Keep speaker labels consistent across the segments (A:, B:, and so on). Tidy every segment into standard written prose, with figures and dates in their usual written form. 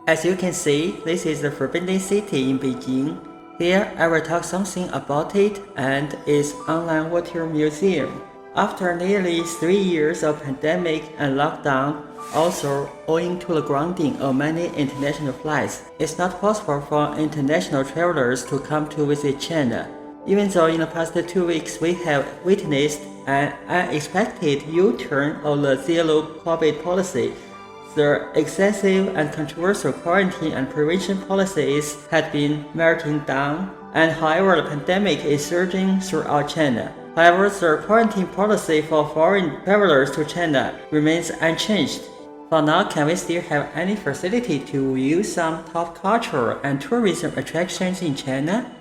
A: As you can see, this is the Forbidden City in Beijing. Here I will talk something about it and its online water museum. After nearly 3 years of pandemic and lockdown, also owing to the grounding of many international flights, it's not possible for international travelers to come to visit China. Even though in the past 2 weeks we have witnessed an unexpected U-turn of the zero-COVID policy, the excessive and controversial quarantine and prevention policies had been melting down, and however the pandemic is surging throughout China. However, the quarantine policy for foreign travelers to China remains unchanged. For now, can we still have any facility to view some top cultural and tourism attractions in China?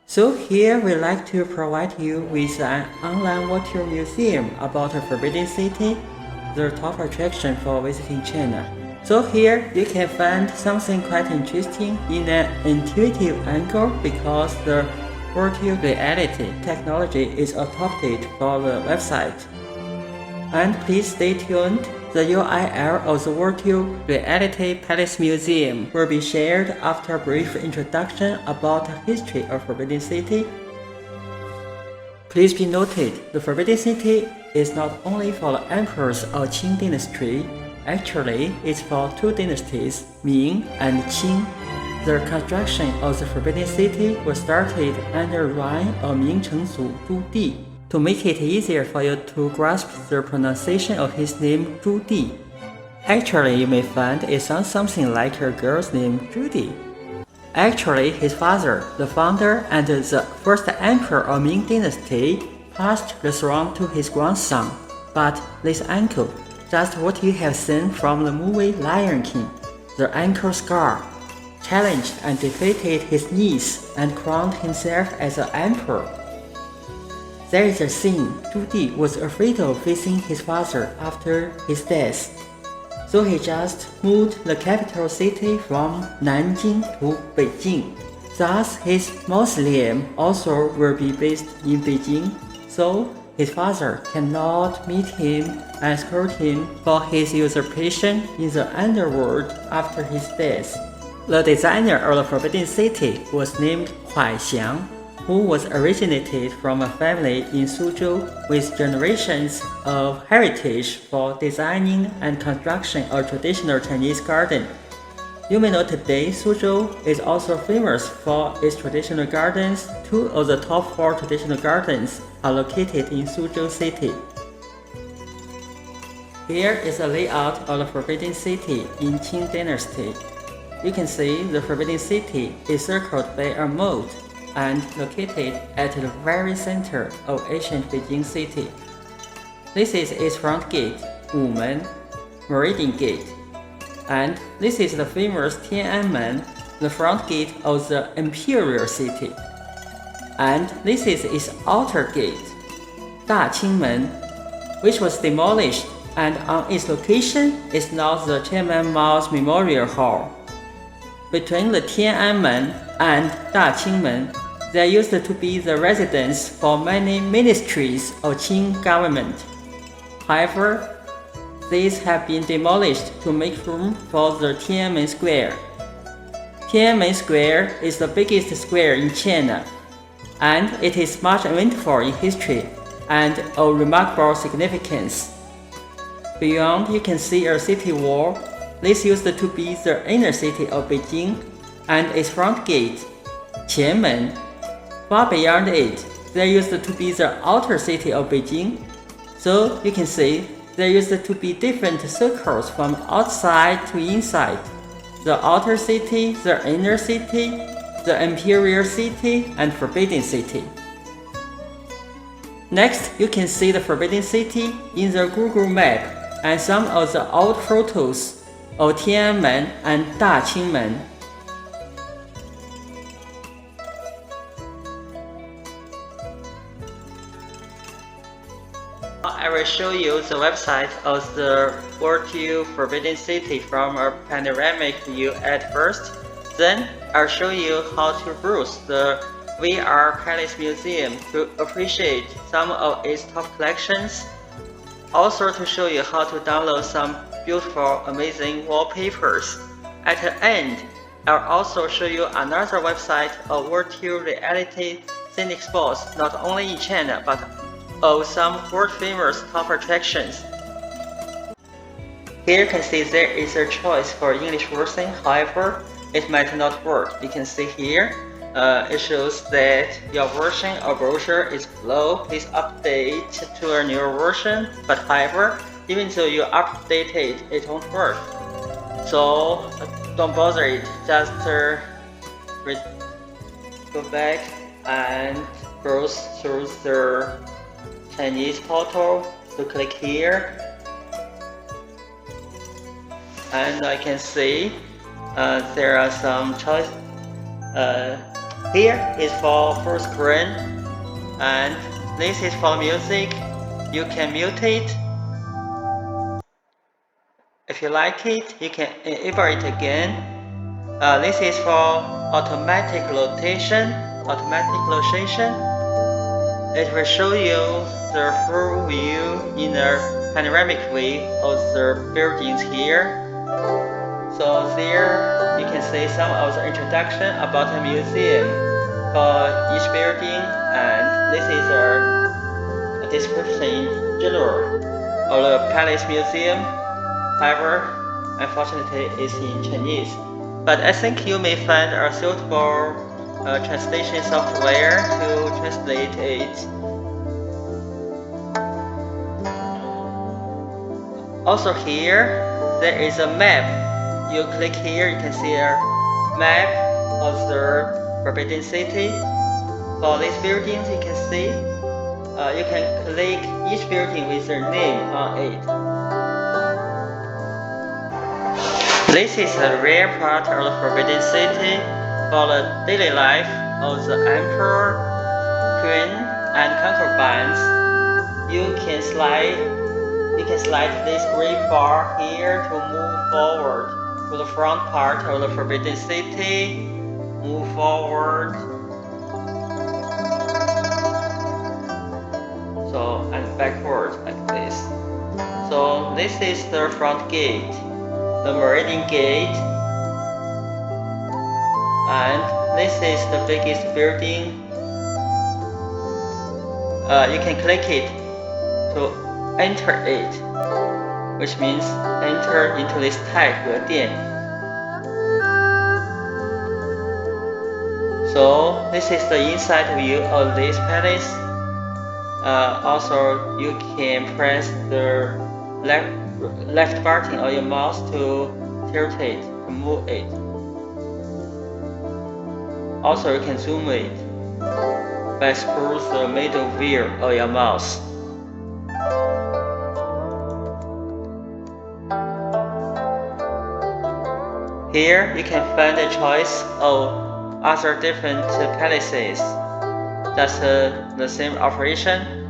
A: So here we'd like to provide you with an online virtual museum about the Forbidden City, the top attraction for visiting China. So here you can find something quite interesting in an intuitive angle because the virtual reality technology is adopted for the website. And please stay tuned. The URL of the Virtual Reality Palace Museum will be shared after a brief introduction about the history of Forbidden City. Please be noted, the Forbidden City is not only for the emperors of Qing dynasty, actually it's for two dynasties, Ming and Qing. The construction of the Forbidden City was started under the reign of Ming Chengzu Zhu Di. To make it easier for you to grasp the pronunciation of his name Zhu Di, actually you may find it sounds something like a girl's name Judy. Actually, his father, the founder and the first emperor of Ming Dynasty, passed the throne to his grandson. But this uncle, just what you have seen from the movie Lion King, the ankle scar, challenged and defeated his niece and crowned himself as an emperor. There is a scene Zhu Di was afraid of facing his father after his death, so he just moved the capital city from Nanjing to Beijing. Thus, his mausoleum also will be based in Beijing, so his father cannot meet him and scold him for his usurpation in the underworld after his death. The designer of the Forbidden City was named Huai Xiang, who was originated from a family in Suzhou with generations of heritage for designing and construction of traditional Chinese garden. You may know today Suzhou is also famous for its traditional gardens. 2 of the top 4 traditional gardens are located in Suzhou City. Here is a layout of the Forbidden City in Qing Dynasty. You can see the Forbidden City is circled by a moat and located at the very center of ancient Beijing city. This is its front gate, Wumen, Meridian Gate, and this is the famous Tiananmen, the front gate of the imperial city. And this is its outer gate, Daqingmen, which was demolished, and on its location is now the Tiananmen Mao's Memorial Hall. Between the Tiananmen and Daqingmen, there used to be the residence for many ministries of Qing government. However, these have been demolished to make room for the Tiananmen Square. Tiananmen Square is the biggest square in China, and it is much eventful in history and of remarkable significance. Beyond, you can see a city wall. This used to be the inner city of Beijing and its front gate, Qianmen. Far beyond it, there used to be the outer city of Beijing. So you can see there used to be different circles from outside to inside. The outer city, the inner city, the imperial city, and forbidden city. Next, you can see the Forbidden City in the Google map and some of the old photos of Tiananmen and Daqingmen. I will show you the website of the Virtual Forbidden City from a panoramic view at first. Then I'll show you how to browse the VR Palace Museum to appreciate some of its top collections. Also to show you how to download some beautiful, amazing wallpapers. At the end, I'll also show you another website of virtual reality scenic spots, not only in China but of some world-famous top attractions. Here you can see there is a choice for English version, however, it might not work. You can see here, it shows that your version or brochure is below. Please update to a newer version, but however, even though you update it, it won't work. So don't bother it, just go back and browse through the Chinese portal. So click here, and I can see there are some choice. Here is for full screen, and this is for music. You can mute it. If you like it, you can enable it again. This is for automatic rotation. It will show you the full view in a panoramic way of the buildings here. So there you can see some of the introduction about the museum for each building, and this is a description in general of the Palace Museum. However, unfortunately, it's in Chinese. But I think you may find a suitable translation software to translate it. Also here, there is a map. You click here, you can see a map of the Forbidden City. For these buildings, you can see, you can click each building with their name on it. This is a rare part of the Forbidden City for the daily life of the Emperor, Queen, and concubines. You can slide this gray bar here to move forward to the front part of the Forbidden City. Move forward. So, and backward like this. So this is the front gate, the Meridian Gate, and this is the biggest building. You can click it to enter it, which means enter into this 太和殿. So this is the inside view of this palace. Also, you can press the left button of your mouse to tilt it, to move it. Also, you can zoom it by screwing the middle wheel of your mouse. Here, you can find a choice of other different palaces. That's the same operation.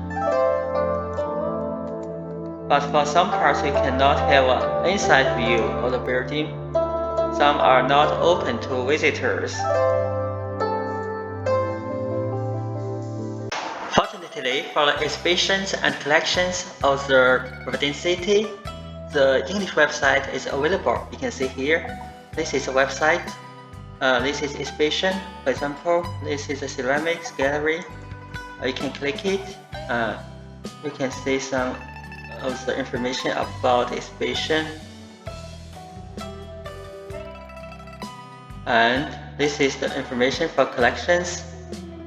A: But for some parts, you cannot have an inside view of the building. Some are not open to visitors. Fortunately, for the exhibitions and collections of the Forbidden City, the English website is available. You can see here. This is a website. This is exhibition. For example, this is a ceramics gallery. You can click it. You can see some of the information about the exhibition. And this is the information for collections.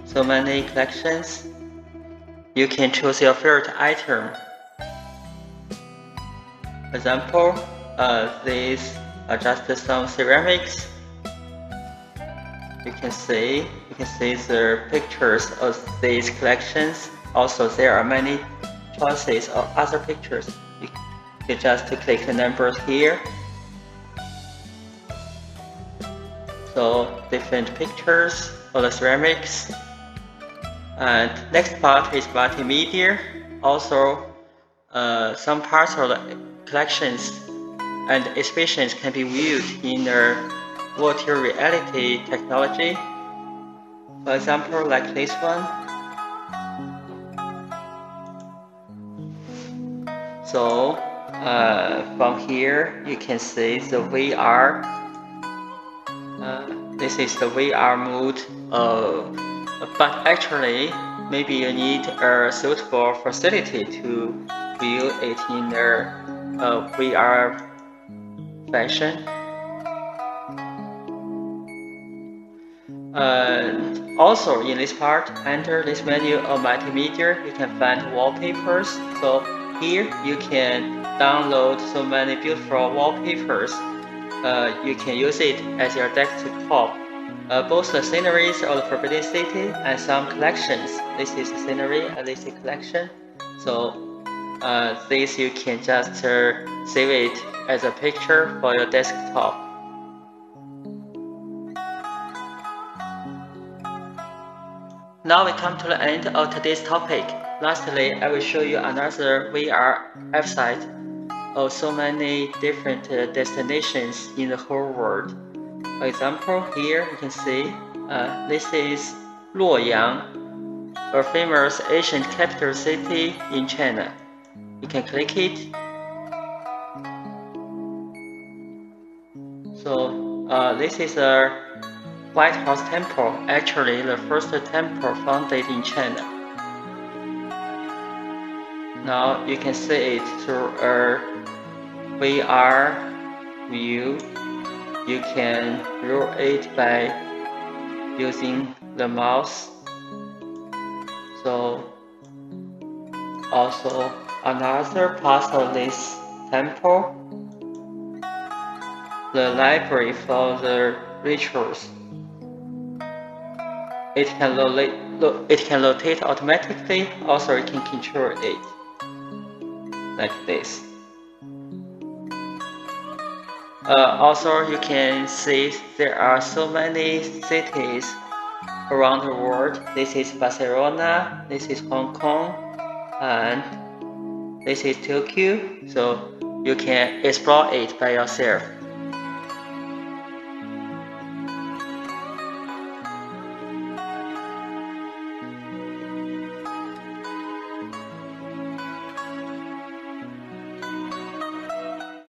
A: So many collections. You can choose your favorite item. For example, these are just some ceramics. You can see the pictures of these collections. Also, there are many choices of other pictures. You just click the numbers here. So different pictures of the ceramics. And next part is multimedia. Also, some parts of the collections and exhibitions can be viewed in a virtual reality technology. For example, like this one. So from here you can see the VR This is the VR mode, but actually maybe you need a suitable facility to view it in the VR fashion. Also in this part, under this menu of multimedia, you can find wallpapers. So here you can download so many beautiful wallpapers. You can use it as your desktop. Both the sceneries of the Forbidden City and some collections. This is the scenery and this is collection. So this you can just save it as a picture for your desktop. Now we come to the end of today's topic. Lastly, I will show you another VR website of so many different destinations in the whole world. For example, here you can see this is Luoyang, a famous ancient capital city in China. You can click it. So this is a White House Temple, actually the first temple founded in China. Now you can see it through a VR view. You can roll it by using the mouse. So also another part of this temple, the library for the rituals. It can rotate automatically, also you can control it like this. Also you can see there are so many cities around the world. This is Barcelona, this is Hong Kong, and this is Tokyo. So you can explore it by yourself.